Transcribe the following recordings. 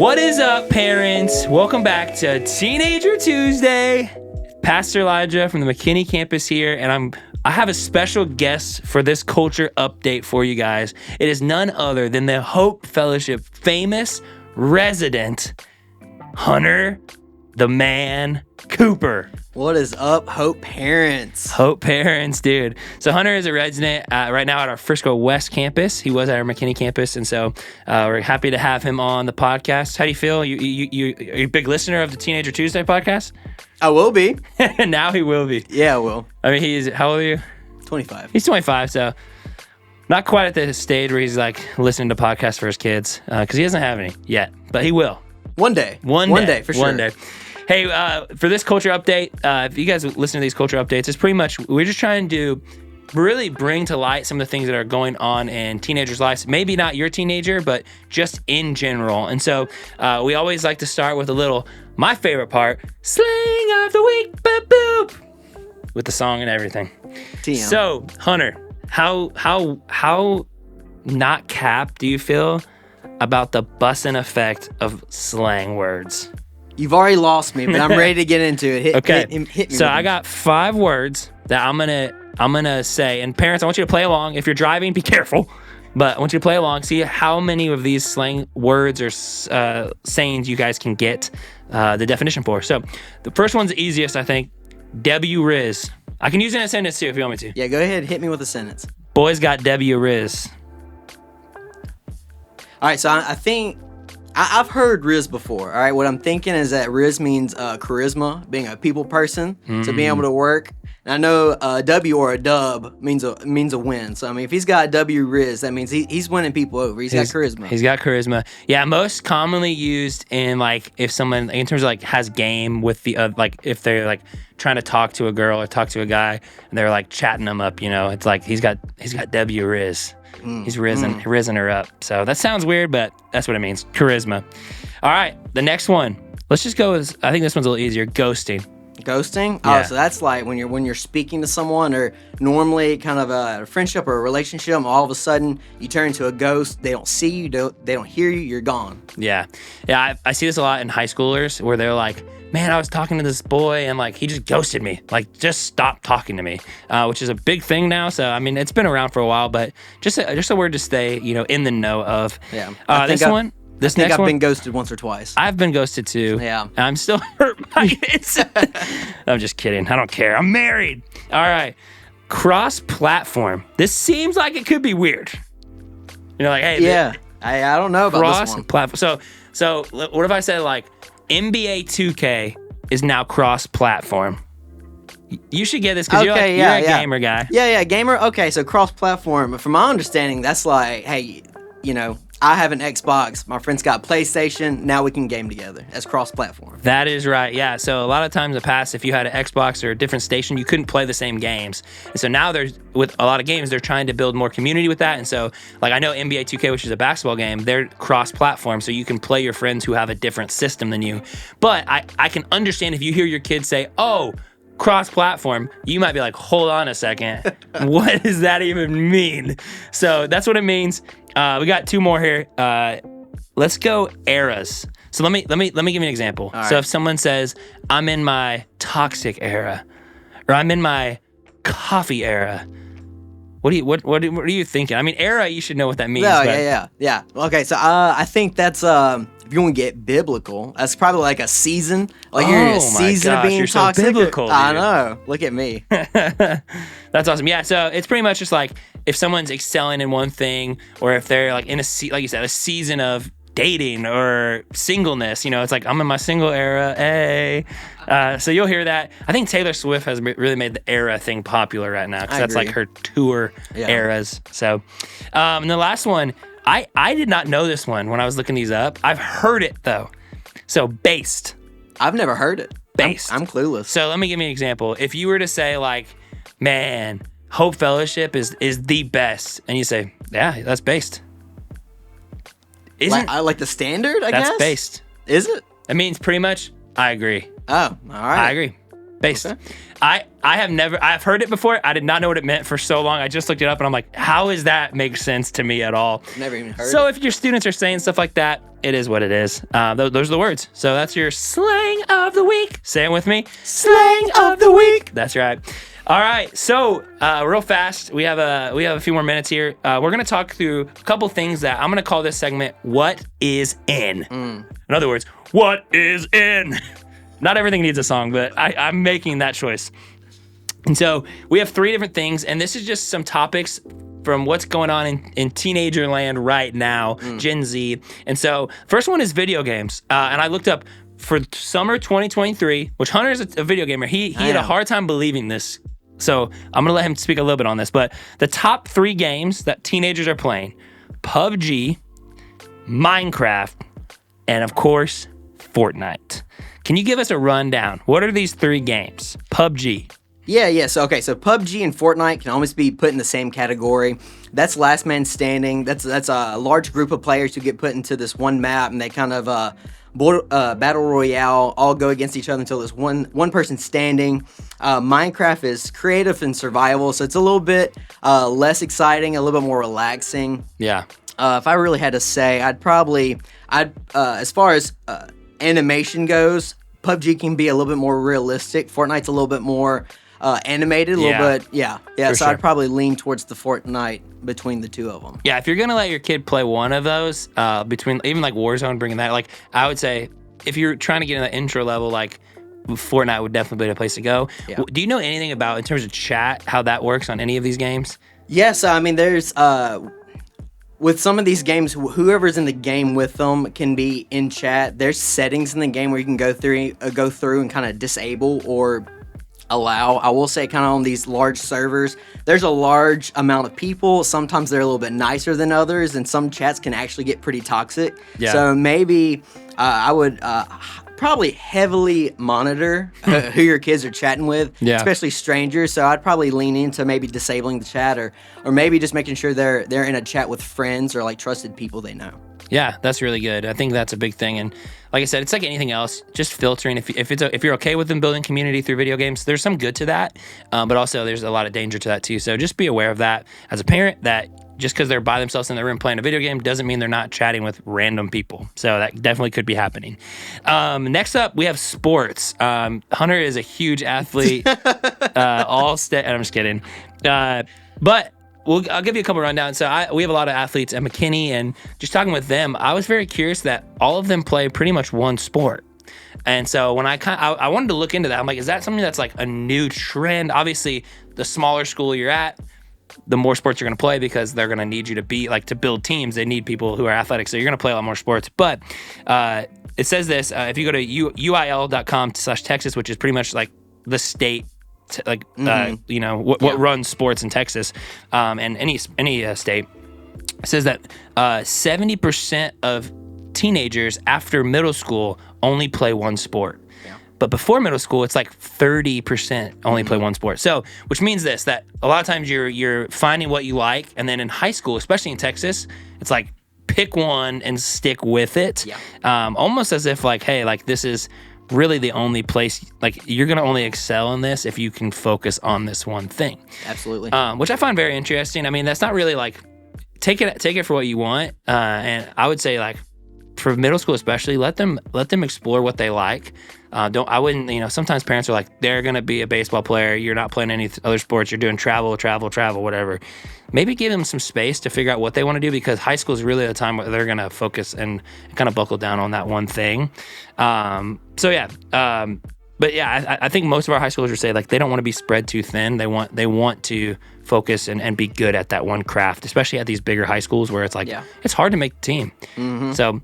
What is up, parents? Welcome back to Teenager Tuesday. Pastor Elijah from the McKinney campus here, and I have a special guest for this culture update for you guys. It is none other than the Hope Fellowship famous resident, Hunter the Man Cooper. What is up, Hope parents? Hope parents, dude. So Hunter is a resident right now at our Frisco West campus. He was at our McKinney campus, and so we're happy to have him on the podcast. How do you feel? You are you a big listener of the Teenager Tuesday podcast? I will be. Now he will be. Yeah, I will. I mean, how old are you? 25. He's 25, so not quite at the stage where he's like listening to podcasts for his kids, because he doesn't have any yet, but he will. One day, for sure. One day. Hey, for this culture update, if you guys listen to these culture updates, it's pretty much, we're just trying to really bring to light some of the things that are going on in teenagers' lives. Maybe not your teenager, but just in general. And so we always like to start with a little, my favorite part, slang of the week, boop, boop, with the song and everything. TM. So, Hunter, how not cap do you feel about the bussin' effect of slang words? You've already lost me, but I'm ready to get into it. Hit me. So I got 5 words that I'm gonna say, and parents, I want you to play along. If you're driving, be careful, but I want you to play along. See how many of these slang words or sayings you guys can get the definition for. So the first one's the easiest, I think. W Riz. I can use it in a sentence too if you want me to. Yeah, go ahead. Hit me with a sentence. Boys got W Riz. All right, so I think I've heard Riz before. All right, what I'm thinking is that Riz means charisma, being a people person, so being able to work. And I know W or a dub means a win. So I mean, if he's got W Riz, that means he's winning people over. He's got charisma. He's got charisma. Yeah, most commonly used in like if someone in terms of like has game with the like if they're like trying to talk to a girl or talk to a guy and they're like chatting them up. You know, it's like he's got W Riz. He's risen her up. So that sounds weird, but that's what it means. Charisma. All right, the next one. Let's just go with, I think this one's a little easier. Ghosting. Ghosting? Yeah. Oh, so that's like when you're speaking to someone or normally kind of a friendship or a relationship, and all of a sudden you turn into a ghost. They don't see you, they don't hear you, you're gone. Yeah. I see this a lot in high schoolers where they're like, man, I was talking to this boy and like he just ghosted me. Like just stopped talking to me, which is a big thing now. So I mean, it's been around for a while, but just a word to stay, in the know of. Yeah. This next I've one, been ghosted once or twice. I've been ghosted too. Yeah. I'm still hurt by it. I'm just kidding. I don't care. I'm married. All right. Cross-platform. This seems like it could be weird. Like, hey. Yeah. I don't know about this one. Cross-platform. So what if I said like NBA 2K is now cross-platform? You should get this because you're a gamer guy. Yeah, gamer. Okay, so cross-platform. From my understanding, that's like, hey, I have an Xbox. My friend's got PlayStation. Now we can game together. That's cross-platform. That is right. Yeah. So a lot of times in the past, if you had an Xbox or a different station, you couldn't play the same games. And so now with a lot of games, they're trying to build more community with that. And so like I know NBA 2K, which is a basketball game, they're cross-platform. So you can play your friends who have a different system than you. But I can understand if you hear your kids say, oh, cross-platform, you might be like, hold on a second. What does that even mean? So that's what it means. We got 2 more here. Let's go eras. So let me give you an example. All so right. if someone says, I'm in my toxic era, or I'm in my coffee era, what are you thinking? I mean, era, you should know what that means. No, but yeah. Okay, so I think that's if you want to get biblical, that's probably like a season. Like you're in a season of being you're toxic. so biblical, dude. I know. Look at me. That's awesome. Yeah, so it's pretty much just like if someone's excelling in one thing, or if they're like in like you said, a season of dating or singleness. It's like I'm in my single era. Hey, so you'll hear that. I think Taylor Swift has really made the era thing popular right now because that's like her tour eras. So, and the last one, I did not know this one when I was looking these up. I've heard it though. So based. I've never heard it. Based. I'm clueless. So let me give you an example. If you were to say like, man, Hope Fellowship is the best, and you say, yeah, that's based. I like the standard, I guess? That's based. Is it? It means pretty much, I agree. Oh, all right. I agree. Based. Okay. I've heard it before. I did not know what it meant for so long. I just looked it up and I'm like, how does that make sense to me at all? Never even heard So it. if your students are saying stuff like that, it is what it is. Those are the words. So that's your slang of the week. Say it with me. Slang of the week. That's right. All right. So real fast, we have a few more minutes here. We're gonna talk through a couple things that I'm gonna call this segment "What is in." In other words, what is in? Not everything needs a song, but I'm making that choice. And so we have 3 different things, and this is just some topics from what's going on in teenager land right now, Gen Z. And so first one is video games. And I looked up for summer 2023, which Hunter is a video gamer. He had a hard time believing this. So I'm going to let him speak a little bit on this. But the top 3 games that teenagers are playing, PUBG, Minecraft, and of course, Fortnite. Can you give us a rundown? What are these 3 games? PUBG. Yeah. So PUBG and Fortnite can almost be put in the same category. That's last man standing. That's a large group of players who get put into this one map, and they kind of battle royale, all go against each other until there's one person standing. Minecraft is creative and survival, so it's a little bit less exciting, a little bit more relaxing. Yeah. If I really had to say, I'd as far as animation goes, PUBG can be a little bit more realistic. Fortnite's a little bit more animated, a little bit. Yeah. So sure. I'd probably lean towards the Fortnite between the 2 of them. Yeah, if you're gonna let your kid play one of those, between even like Warzone, bringing that, like I would say, if you're trying to get in that intro level, like Fortnite would definitely be the place to go. Yeah. Do you know anything about, in terms of chat, how that works on any of these games? Yes, I mean there's with some of these games, whoever's in the game with them can be in chat. There's settings in the game where you can go through and kind of disable or allow. I will say, kind of on these large servers, there's a large amount of people. Sometimes they're a little bit nicer than others, and some chats can actually get pretty toxic. Yeah. So maybe I would probably heavily monitor who your kids are chatting with, especially strangers. So I'd probably lean into maybe disabling the chat, or maybe just making sure they're in a chat with friends or like trusted people they know. Yeah, that's really good. I think that's a big thing. And like I said, it's like anything else, just filtering. If you're okay with them building community through video games, there's some good to that, but also there's a lot of danger to that too. So just be aware of that as a parent, that just because they're by themselves in their room playing a video game doesn't mean they're not chatting with random people. So that definitely could be happening. Next up, we have sports. Hunter is a huge athlete. I'm just kidding. But I'll give you a couple rundowns. So we have a lot of athletes at McKinney, and just talking with them, I was very curious that all of them play pretty much one sport. And so when I wanted to look into that, I'm like, is that something that's like a new trend? Obviously, the smaller school you're at, the more sports you're going to play, because they're going to need you to build teams. They need people who are athletic. So you're going to play a lot more sports. But it says this, if you go to uil.com/Texas, which is pretty much like the state, what runs sports in Texas, and any state, it says that 70% of teenagers after middle school only play one sport. Yeah. But before middle school, it's like 30% only play one sport. So, which means this, that a lot of times you're finding what you like, and then in high school, especially in Texas, it's like pick one and stick with it. Yeah. Almost as if like, hey, like this is really the only place, like you're going to only excel in this if you can focus on this one thing. Absolutely. Which I find very interesting. I mean, that's not really like, take it for what you want. And I would say like for middle school, especially, let them explore what they like. Sometimes parents are like, they're going to be a baseball player. You're not playing any other sports. You're doing travel, whatever. Maybe give them some space to figure out what they want to do, because high school is really the time where they're going to focus and kind of buckle down on that one thing. I think most of our high schoolers would say like they don't want to be spread too thin. They want to focus and be good at that one craft, especially at these bigger high schools where it's like, it's hard to make a team. Mm-hmm. So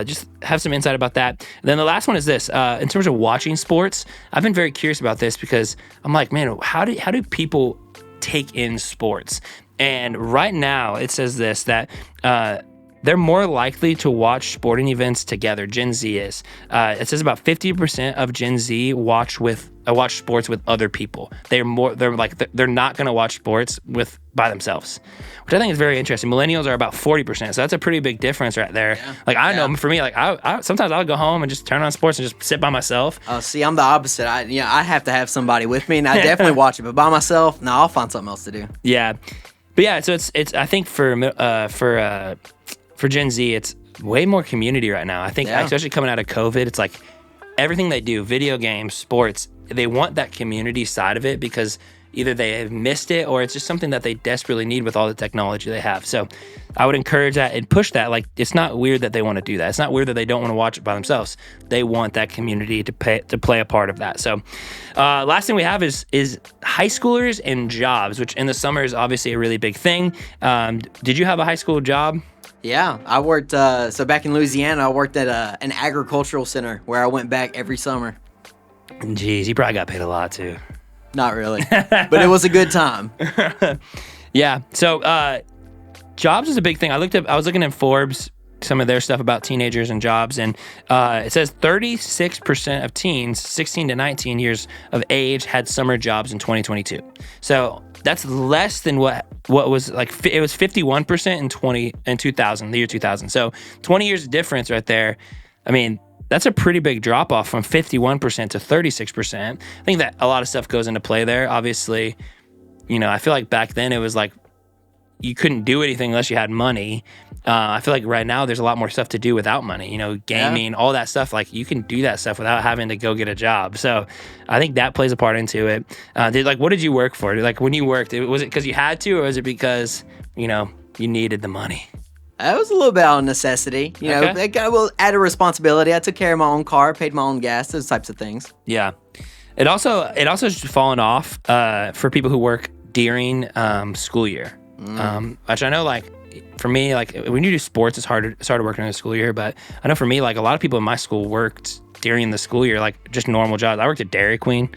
just have some insight about that. And then the last one is this, in terms of watching sports, I've been very curious about this, because I'm like, man, how do people take in sports? And right now it says this, that they're more likely to watch sporting events together. Gen Z is. It says about 50% of Gen Z watch with watch sports with other people. They're not going to watch sports by themselves, which I think is very interesting. Millennials are about 40%, so that's a pretty big difference right there. Yeah. Like I know for me, like I sometimes I'll go home and just turn on sports and just sit by myself. Oh, see, I'm the opposite. I have to have somebody with me, and I definitely watch it. But by myself, no, I'll find something else to do. Yeah, but yeah, so it's I think for Gen Z, it's way more community right now. I think especially coming out of COVID, it's like everything they do, video games, sports, they want that community side of it because either they have missed it or it's just something that they desperately need with all the technology they have. So I would encourage that and push that. Like, it's not weird that they want to do that. It's not weird that they don't want to watch it by themselves. They want that community to play a part of that. So last thing we have is high schoolers and jobs, which in the summer is obviously a really big thing. Did you have a high school job? Yeah, I worked, so back in Louisiana, I worked at an agricultural center where I went back every summer. Jeez, you probably got paid a lot too. Not really, but it was a good time. Yeah, so jobs is a big thing. I was looking at Forbes, some of their stuff about teenagers and jobs, and it says 36% of teens 16 to 19 years of age had summer jobs in 2022. So that's less than what was like. It was 51% in 2000, the year 2000. So 20 years difference right there. I mean, that's a pretty big drop off from 51% to 36%. I think that a lot of stuff goes into play there. Obviously, I feel like back then it was like you couldn't do anything unless you had money. I feel like right now there's a lot more stuff to do without money, gaming, all that stuff. Like you can do that stuff without having to go get a job. So I think that plays a part into it. What did you work for? Like when you worked, was it because you had to, or was it because, you needed the money? It was a little bit out of necessity. I got added responsibility. I took care of my own car, paid my own gas, those types of things. Yeah. It also has fallen off for people who work during school year. Which I know, like, for me, like, when you do sports, it's harder working in the school year. But I know for me, like, a lot of people in my school worked during the school year, like, just normal jobs. I worked at Dairy Queen.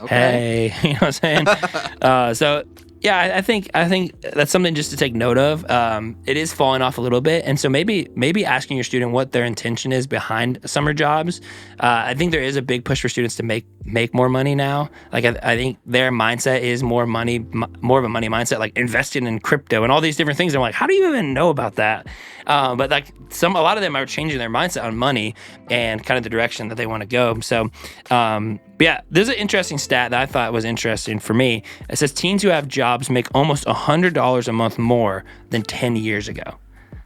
Okay. Hey, you know what I'm saying? So, yeah, I think that's something just to take note of. It is falling off a little bit. And so maybe asking your student what their intention is behind summer jobs. I think there is a big push for students to make more money now. Like I think their mindset is more of a money mindset, like investing in crypto and all these different things. I'm like, how do you even know about that? But like a lot of them are changing their mindset on money and kind of the direction that they want to go. So, but yeah, there's an interesting stat that I thought was interesting for me. It says teens who have jobs make almost $100 a month more than 10 years ago.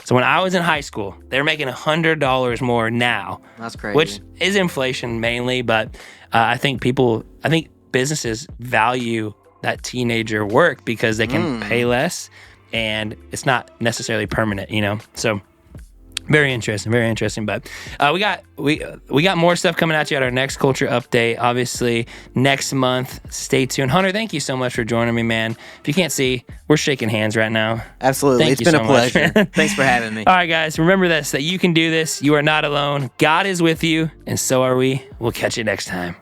So when I was in high school, they're making $100 more now. That's crazy. Which is inflation mainly, but I think businesses value that teenager work because they can pay less and it's not necessarily permanent, So very interesting. But we got more stuff coming at you at our next culture update. Obviously, next month. Stay tuned. Hunter, thank you so much for joining me, man. If you can't see, we're shaking hands right now. Absolutely. It's been a pleasure. Thanks for having me. All right, guys. Remember this, that you can do this. You are not alone. God is with you, and so are we. We'll catch you next time.